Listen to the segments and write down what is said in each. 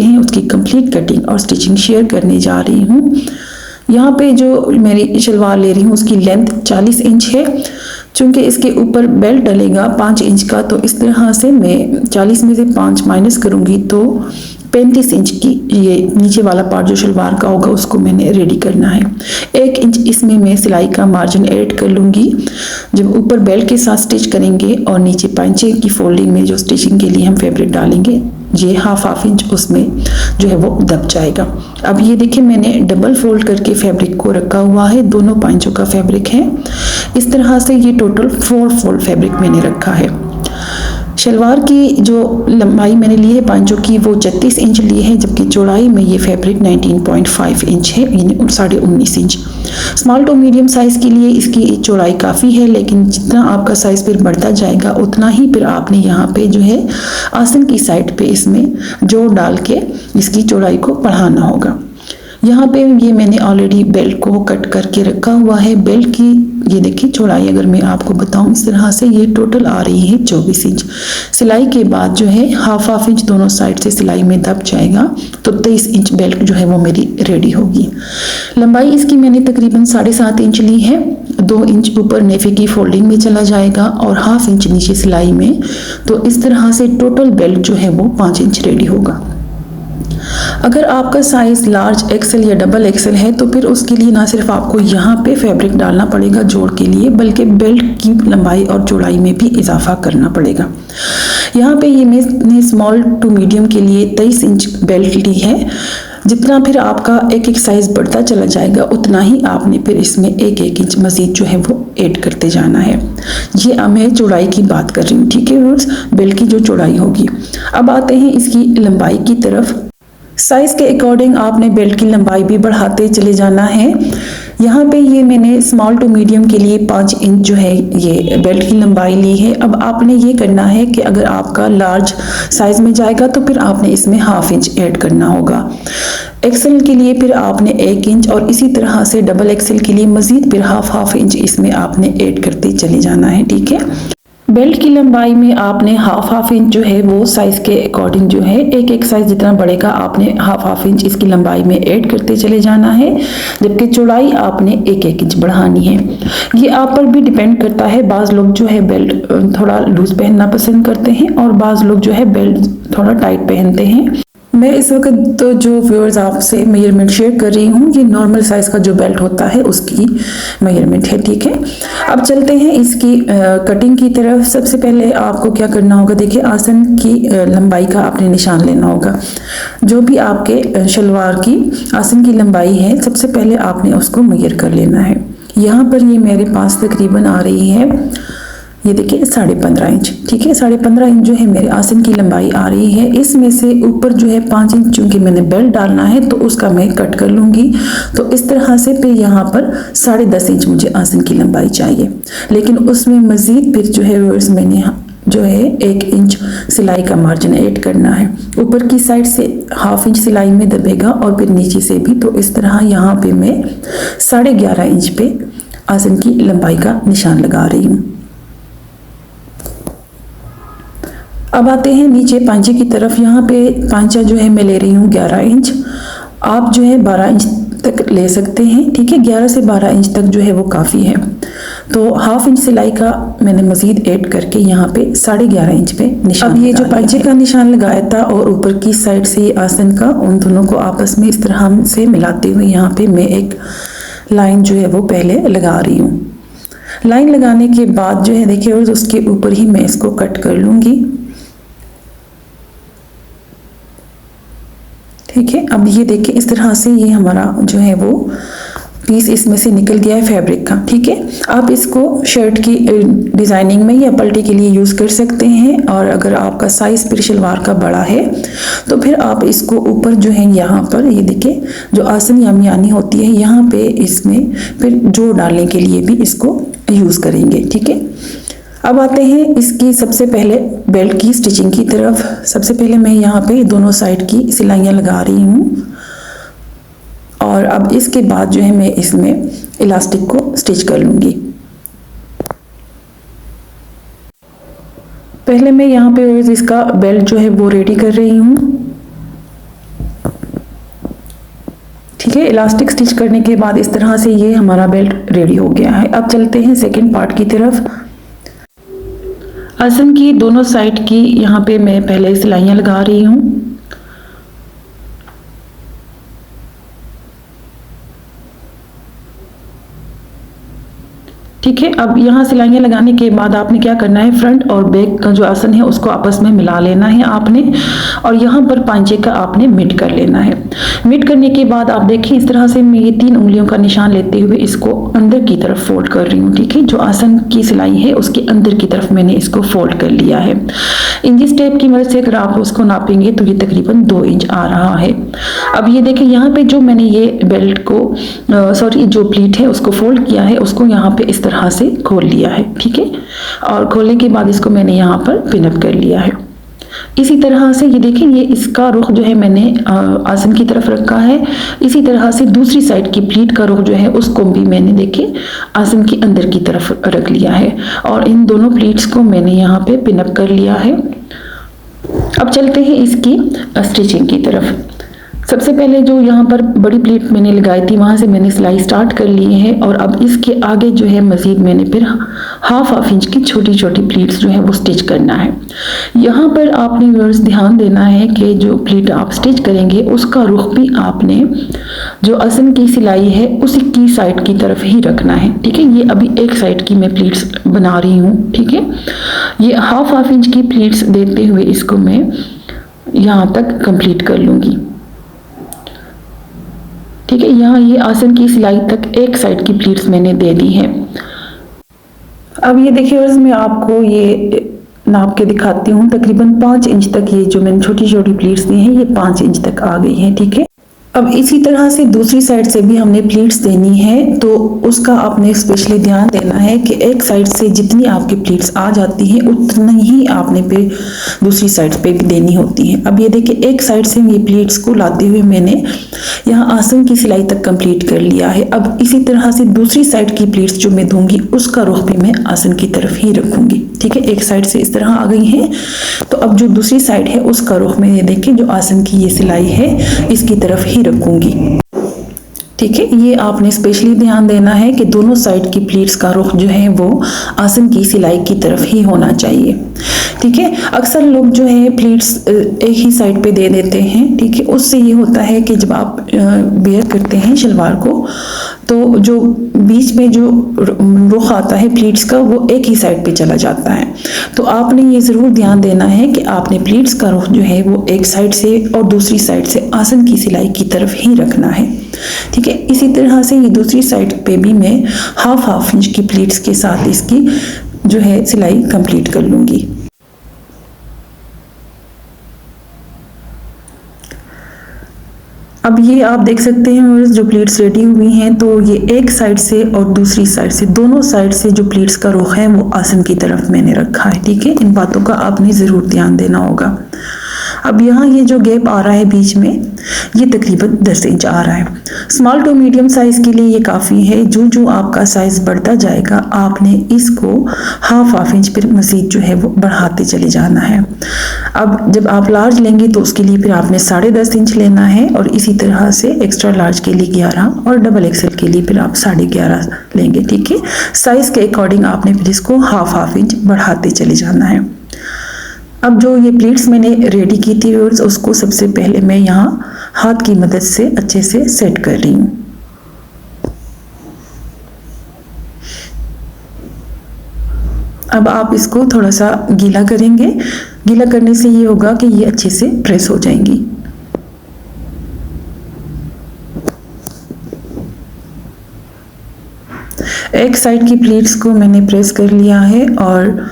हैं उसकी complete cutting और स्टिचिंग शेयर करने जा रही हूँ। यहाँ पे जो मेरी शलवार ले रही हूँ उसकी लेंथ 40 इंच है। चूँकि इसके ऊपर बेल्ट डलेगा 5 इंच का, तो इस तरह से मैं 40 में से 5 माइनस करूँगी तो 35 इंच की ये नीचे वाला पार्ट जो शलवार का होगा उसको मैंने रेडी करना है। 1 इंच इसमें मैं सिलाई का मार्जिन ऐड कर लूँगी। जब ऊपर बेल्ट के साथ स्टिच करेंगे और नीचे पांचे की फोल्डिंग में जो स्टिचिंग के लिए हम फैब्रिक डालेंगे, ये हाफ इंच उसमें जो है वो दब जाएगा। अब ये देखिए मैंने डबल फोल्ड करके फैब्रिक को रखा हुआ है, दोनों पांचों का फैब्रिक है। इस तरह से ये टोटल 4 फोल्ड फैब्रिक मैंने रखा है। शलवार की जो लंबाई मैंने ली है पांचों की वो 36 इंच ली है, जबकि चौड़ाई में ये फैब्रिक 19.5 इंच है, यानी 19.5 inch. Small to medium size के लिए इसकी चौड़ाई काफ़ी है, लेकिन जितना आपका साइज़ फिर बढ़ता जाएगा उतना ही फिर आपने यहाँ पे जो है आसन की साइड पे इसमें जोड़ डाल के इसकी चौड़ाई को बढ़ाना होगा। यहाँ पे ये मैंने ऑलरेडी बेल्ट को कट करके रखा हुआ है। बेल्ट की ये देखिए चौड़ाई अगर मैं आपको बताऊं इस तरह से ये टोटल आ रही है 24 इंच। सिलाई के बाद जो है हाफ इंच दोनों साइड से सिलाई में दब जाएगा, तो 23 इंच बेल्ट जो है वो मेरी रेडी होगी। लंबाई इसकी मैंने तकरीबन 7.5 इंच ली है। 2 इंच ऊपर नेफे की फोल्डिंग में चला जाएगा और हाफ इंच नीचे सिलाई में, तो इस तरह से टोटल बेल्ट जो है वो 5 इंच रेडी होगा। अगर आपका साइज लार्ज एक्सेल या डबल एक्सेल है तो फिर उसके लिए ना सिर्फ आपको यहाँ पे फैब्रिक डालना पड़ेगा जोड़ के लिए, बल्कि बेल्ट की लंबाई और चौड़ाई में भी इजाफा करना पड़ेगा। यहाँ पे ये मैंने स्मॉल टू मीडियम के लिए 23 इंच बेल्ट ली है। जितना फिर आपका एक साइज बढ़ता चला जाएगा उतना ही आपने फिर इसमें एक इंच मजीद जो है वो ऐड करते जाना है। ये मैं चौड़ाई की बात कर रही हूँ, ठीक है व्यूअर्स, बेल्ट की जो चौड़ाई होगी। अब आते हैं इसकी लंबाई की तरफ। साइज़ के अकॉर्डिंग आपने बेल्ट की लंबाई भी बढ़ाते चले जाना है। यहाँ पे ये मैंने स्मॉल टू मीडियम के लिए 5 इंच जो है ये बेल्ट की लंबाई ली है। अब आपने ये करना है कि अगर आपका लार्ज साइज़ में जाएगा तो फिर आपने इसमें हाफ इंच ऐड करना होगा। एक्सेल के लिए फिर आपने 1 इंच और इसी तरह से डबल एक्सेल के लिए मज़ीद फिर हाफ इंच इसमें आपने ऐड करते चले जाना है, ठीक है। बेल्ट की लंबाई में आपने हाफ इंच जो है वो साइज़ के अकॉर्डिंग जो है एक साइज़ जितना बढ़ेगा आपने हाफ इंच इसकी लंबाई में ऐड करते चले जाना है, जबकि चौड़ाई आपने एक इंच बढ़ानी है। ये आप पर भी डिपेंड करता है। बाज़ लोग जो है बेल्ट थोड़ा लूज पहनना पसंद करते हैं और बाज़ लोग जो है बेल्ट थोड़ा टाइट पहनते हैं। मैं इस वक्त तो जो व्यूअर्स आपसे मेजरमेंट शेयर कर रही हूँ ये नॉर्मल साइज़ का जो बेल्ट होता है उसकी मेजरमेंट है, ठीक है। अब चलते हैं इसकी कटिंग की तरफ। सबसे पहले आपको क्या करना होगा, देखिए आसन की लंबाई का आपने निशान लेना होगा। जो भी आपके शलवार की आसन की लंबाई है सबसे पहले आपने उसको मेजर कर लेना है। यहाँ पर ये मेरे पास तकरीबन आ रही है, ये देखिए 15.5 इंच, ठीक है। 15.5 इंच जो है मेरे आसन की लंबाई आ रही है। इसमें से ऊपर जो है 5 इंच चूंकि मैंने बेल्ट डालना है तो उसका मैं कट कर लूँगी। तो इस तरह से फिर यहाँ पर 10.5 इंच मुझे आसन की लंबाई चाहिए, लेकिन उसमें मज़ीद फिर जो है मैंने जो है 1 इंच सिलाई का मार्जिन ऐड करना है। ऊपर की साइड से हाफ इंच सिलाई में दबेगा और फिर नीचे से भी। तो इस तरह यहाँ पे मैं 11.5 इंच पे आसन की लंबाई का निशान लगा रही हूँ। अब आते हैं नीचे पांचे की तरफ। यहाँ पे पांचा जो है मैं ले रही हूँ 11 इंच। आप जो है 12 इंच तक ले सकते हैं, ठीक है। 11 से 12 इंच तक जो है वो काफ़ी है। तो हाफ इंच सिलाई का मैंने मज़ीद ऐड करके यहाँ पे 11.5 इंच पे निशान। अब ये जो पांचे का निशान लगाया था और ऊपर की साइड से आसन का, उन दोनों को आपस में इस तरह से मिलाते हुए यहाँ पे मैं एक लाइन जो है वो पहले लगा रही हूँ। लाइन लगाने के बाद जो है देखिए और उसके ऊपर ही मैं इसको कट कर लूँगी, ठीक है। अब ये देखिए इस तरह से ये हमारा जो है वो पीस इसमें से निकल गया है फैब्रिक का, ठीक है। आप इसको शर्ट की डिज़ाइनिंग में या पल्टे के लिए यूज़ कर सकते हैं। और अगर आपका साइज़ फिर शलवार का बड़ा है तो फिर आप इसको ऊपर जो है यहाँ पर ये देखिए जो आसन या मियानी होती है यहाँ पे इसमें फिर जोड़ डालने के लिए भी इसको यूज़ करेंगे, ठीक है। अब आते हैं इसकी सबसे पहले बेल्ट की स्टिचिंग की तरफ। सबसे पहले मैं यहाँ पे दोनों साइड की सिलाइयाँ लगा रही हूँ और अब इसके बाद जो है मैं इसमें इलास्टिक को स्टिच कर लूँगी। पहले मैं यहाँ पे इसका बेल्ट जो है वो रेडी कर रही हूँ। ठीक है, इलास्टिक स्टिच करने के बाद इस तरह से ये हमारा बेल्ट रेडी हो गया है। अब चलते हैं सेकंड पार्ट की तरफ। आसन की दोनों साइड की यहाँ पे मैं पहले सिलाइयाँ लगा रही हूँ। ठीक है, अब यहाँ सिलाइयाँ लगाने के बाद आपने क्या करना है, फ्रंट और बैक का जो आसन है उसको आपस में मिला लेना है आपने, और यहाँ पर पांचे का आपने मिड कर लेना है। मिड करने के बाद आप देखें इस तरह से मैं ये 3 उंगलियों का निशान लेते हुए इसको अंदर की तरफ फोल्ड कर रही हूँ। ठीक है, जो आसन की सिलाई है उसके अंदर की तरफ मैंने इसको फोल्ड कर लिया है। इंच टेप की मदद से अगर आप उसको नापेंगे तो ये तकरीबन 2 इंच आ रहा है। अब ये देखें यहाँ पे जो मैंने ये बेल्ट को सॉरी जो प्लीट है उसको फोल्ड किया है, उसको यहाँ पे इस तरह से खोल लिया है। ठीक है, और खोलने के बाद इसको मैंने यहाँ पर पिनअप कर लिया है। इसी तरह से ये देखें, ये इसका रुख जो है मैंने आसन की तरफ रखा है। इसी तरह से दूसरी साइड की प्लीट का रुख जो है उसको भी मैंने देखे आसन के अंदर की तरफ रख लिया है, और इन दोनों प्लीट्स को मैंने यहाँ पे पिनअप कर लिया है। अब चलते हैं इसकी स्टिचिंग की तरफ। सबसे पहले जो यहाँ पर बड़ी प्लीट मैंने लगाई थी वहाँ से मैंने सिलाई स्टार्ट कर ली है, और अब इसके आगे जो है मज़ीद मैंने फिर हाफ इंच की छोटी छोटी प्लीट्स जो है वो स्टिच करना है। यहाँ पर आपने व्यूअर्स ध्यान देना है कि जो प्लीट आप स्टिच करेंगे उसका रुख भी आपने जो आसन की सिलाई है उसी की साइड की तरफ ही रखना है। ठीक है, ये अभी एक साइड की मैं प्लीट्स बना रही हूँ। ठीक है, ये हाफ इंच की प्लीट्स देते हुए इसको मैं यहाँ तक कंप्लीट कर लूँगी। ठीक है, यहाँ ये आसन की सिलाई तक एक साइड की प्लीट्स मैंने दे दी है। अब ये देखिए मैं आपको ये नाप के दिखाती हूँ, तकरीबन 5 इंच तक ये जो मैंने छोटी छोटी प्लीट्स दी हैं ये 5 इंच तक आ गई हैं। ठीक है, अब इसी तरह से दूसरी साइड से भी हमने प्लीट्स देनी है, तो उसका आपने स्पेशली ध्यान देना है कि एक साइड से जितनी आपकी प्लीट्स आ जाती हैं उतनी ही आपने पे दूसरी साइड पे भी देनी होती है। अब ये देखिए एक साइड से ये प्लीट्स को लाते हुए मैंने यहाँ आसन की सिलाई तक कंप्लीट कर लिया है। अब इसी तरह से दूसरी साइड की प्लीट्स जो मैं दूंगी उसका रुख भी मैं आसन की तरफ ही रखूंगी। ठीक है, एक साइड से इस तरह आ गई है, तो अब जो दूसरी साइड है उसका रुख मैं ये देखिए जो आसन की ये सिलाई है इसकी तरफ ही रखूंगी। ठीक है, ये आपने स्पेशली ध्यान देना है कि दोनों साइड की प्लीट्स का रुख जो है वो आसन की सिलाई की तरफ ही होना चाहिए। ठीक है, अक्सर लोग जो है प्लीट्स एक ही साइड पे दे देते हैं। ठीक है, उससे ये होता है कि जब आप वेयर करते हैं शलवार को तो जो बीच में जो रुख आता है प्लीट्स का वो एक ही साइड पे चला जाता है। तो आपने ये ज़रूर ध्यान देना है कि आपने प्लीट्स का रुख जो है वो एक साइड से और दूसरी साइड से आसन की सिलाई की तरफ ही रखना है। ठीक है, इसी तरह से ये दूसरी साइड पे भी मैं हाफ इंच की प्लीट्स के साथ इसकी जो है सिलाई कंप्लीट कर लूँगी। अब ये आप देख सकते हैं जो प्लीट्स रेडी हुई हैं, तो ये एक साइड से और दूसरी साइड से दोनों साइड से जो प्लीट्स का रुख है वो आसन की तरफ मैंने रखा है। ठीक है, इन बातों का आपने ज़रूर ध्यान देना होगा। अब यहाँ ये जो गैप आ रहा है बीच में ये तकरीबन 10 इंच आ रहा है। स्मॉल टू मीडियम साइज़ के लिए ये काफ़ी है। जो जो आपका साइज़ बढ़ता जाएगा आपने इसको हाफ इंच फिर मज़ीद जो है वो बढ़ाते चले जाना है। अब जब आप लार्ज लेंगे तो उसके लिए फिर आपने 10.5 इंच लेना है, और इसी तरह से एक्स्ट्रा लार्ज के लिए 11 और डबल एक्सेल के लिए फिर आप 11.5 लेंगे। ठीक है, साइज़ के अकॉर्डिंग आपने फिर इसको हाफ इंच बढ़ाते चले जाना है। अब जो ये प्लीट्स मैंने रेडी की थी उसको सबसे पहले मैं यहाँ हाथ की मदद से अच्छे से सेट कर रही हूँ। अब आप इसको थोड़ा सा गीला करेंगे, गीला करने से ये होगा कि ये अच्छे से प्रेस हो जाएंगी। एक साइड की प्लीट्स को मैंने प्रेस कर लिया है, और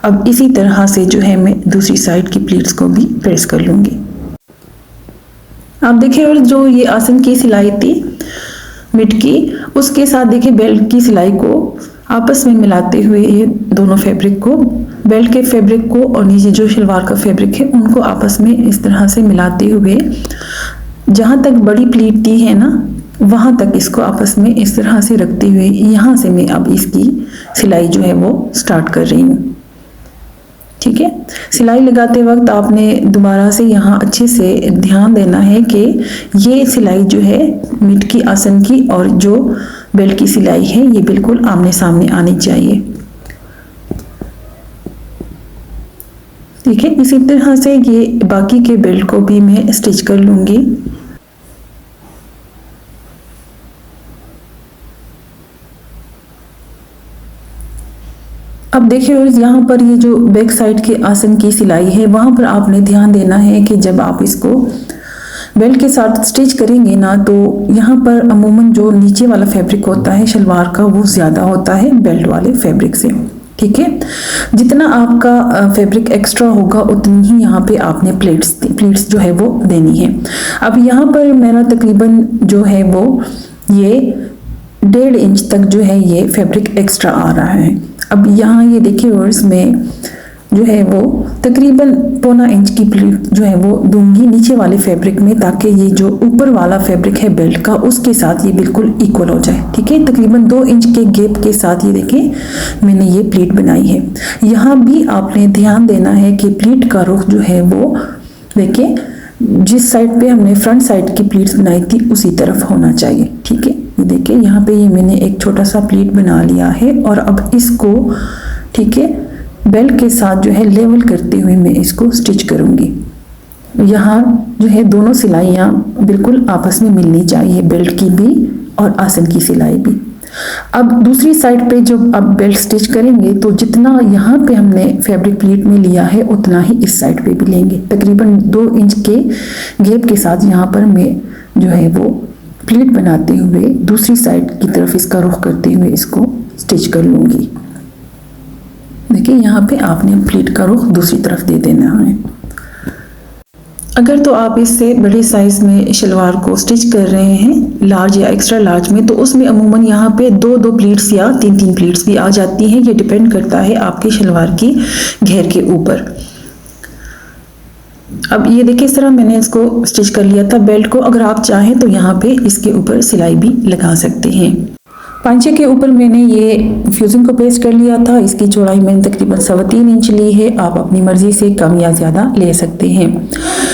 अब इसी तरह से जो है मैं दूसरी साइड की प्लीट्स को भी प्रेस कर लूँगी। आप देखिए, और जो ये आसन की सिलाई थी मिड की उसके साथ देखिए बेल्ट की सिलाई को आपस में मिलाते हुए ये दोनों फैब्रिक को, बेल्ट के फैब्रिक को और नीचे जो शलवार का फैब्रिक है उनको आपस में इस तरह से मिलाते हुए जहाँ तक बड़ी प्लीट दी है ना वहाँ तक इसको आपस में इस तरह से रखते हुए यहाँ से मैं अब इसकी सिलाई जो है वो स्टार्ट कर रही हूँ। ठीक है। सिलाई लगाते वक्त आपने दोबारा से यहाँ अच्छे से ध्यान देना है कि ये सिलाई जो है मिड की आसन की और जो बेल्ट की सिलाई है ये बिल्कुल आमने सामने आनी चाहिए। ठीक है, इसी तरह से ये बाकी के बेल्ट को भी मैं स्टिच कर लूँगी। अब देखिए और यहाँ पर ये जो बैक साइड के आसन की सिलाई है वहाँ पर आपने ध्यान देना है कि जब आप इसको बेल्ट के साथ स्टिच करेंगे ना तो यहाँ पर अमूमन जो नीचे वाला फैब्रिक होता है शलवार का वो ज़्यादा होता है बेल्ट वाले फैब्रिक से। ठीक है, जितना आपका फैब्रिक एक्स्ट्रा होगा उतनी ही यहाँ पे आपने प्लीट्स जो है वो देनी है। अब यहाँ पर मेरा तकरीबन जो है वो ये 1.5 इंच तक जो है ये फैब्रिक एक्स्ट्रा आ रहा है। अब यहाँ ये देखिए और इसमें जो है वो तकरीबन 1.25 इंच की प्लीट जो है वो दूंगी नीचे वाले फैब्रिक में, ताकि ये जो ऊपर वाला फैब्रिक है बेल्ट का उसके साथ ये बिल्कुल इक्वल हो जाए। ठीक है, तकरीबन 2 इंच के गैप के साथ ये देखिए मैंने ये प्लीट बनाई है। यहाँ भी आपने ध्यान देना है कि प्लीट का रुख जो है वो देखिए जिस साइड पे हमने फ्रंट साइड की प्लीट्स बनाई थी उसी तरफ होना चाहिए। ठीक है, ये देखिए यहाँ पे ये मैंने एक छोटा सा प्लीट बना लिया है और अब इसको ठीक है बेल्ट के साथ जो है लेवल करते हुए मैं इसको स्टिच करूँगी। यहाँ जो है दोनों सिलाइयाँ बिल्कुल आपस में मिलनी चाहिए, बेल्ट की भी और आसन की सिलाई भी। अब दूसरी साइड पे जब आप बेल्ट स्टिच करेंगे तो जितना यहाँ पे हमने फैब्रिक प्लीट में लिया है उतना ही इस साइड पे भी लेंगे। तकरीबन 2 इंच के गैप के साथ यहाँ पर मैं जो है वो प्लीट बनाते हुए दूसरी साइड की तरफ इसका रुख करते हुए इसको स्टिच कर लूँगी। देखिए यहाँ पे आपने प्लीट का रुख दूसरी तरफ दे देना है। अगर तो आप इससे बड़े साइज में शलवार को स्टिच कर रहे हैं लार्ज या एक्स्ट्रा लार्ज में तो उसमें अमूमन यहाँ पे 2-2 प्लीट्स या 3-3 प्लीट्स भी आ जाती हैं। ये डिपेंड करता है आपके शलवार की घेर के ऊपर। अब ये देखिए इस तरह मैंने इसको स्टिच कर लिया था बेल्ट को। अगर आप चाहें तो यहाँ पे इसके ऊपर सिलाई भी लगा सकते हैं। पांचे के ऊपर मैंने ये फ्यूजिंग को पेस्ट कर लिया था। इसकी चौड़ाई मैंने तकरीबन 3.25 इंच ली है। आप अपनी मर्जी से कम या ज़्यादा ले सकते हैं।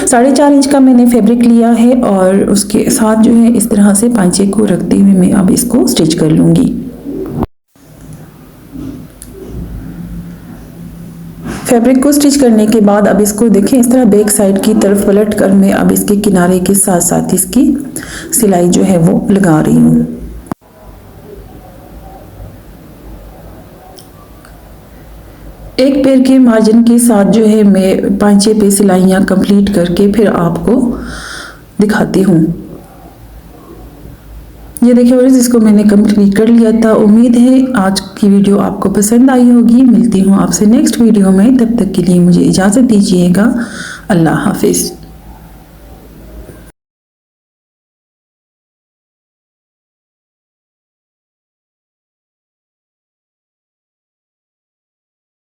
4.5 इंच का मैंने फैब्रिक लिया है और उसके साथ जो है इस तरह से पांचे को रखते हुए मैं अब इसको स्टिच कर लूँगी। फैब्रिक को स्टिच करने के बाद अब इसको देखें इस तरह बैक साइड की तरफ पलट कर मैं अब इसके किनारे के साथ साथ इसकी सिलाई जो है वो लगा रही हूँ। एक पैर के मार्जिन के साथ जो है मैं पांचे पे सिलाइयाँ कंप्लीट करके फिर आपको दिखाती हूँ। ये देखिए और इसको मैंने कंप्लीट कर लिया था। उम्मीद है आज की वीडियो आपको पसंद आई होगी। मिलती हूँ आपसे नेक्स्ट वीडियो में, तब तक के लिए मुझे इजाज़त दीजिएगा। अल्लाह हाफिज़।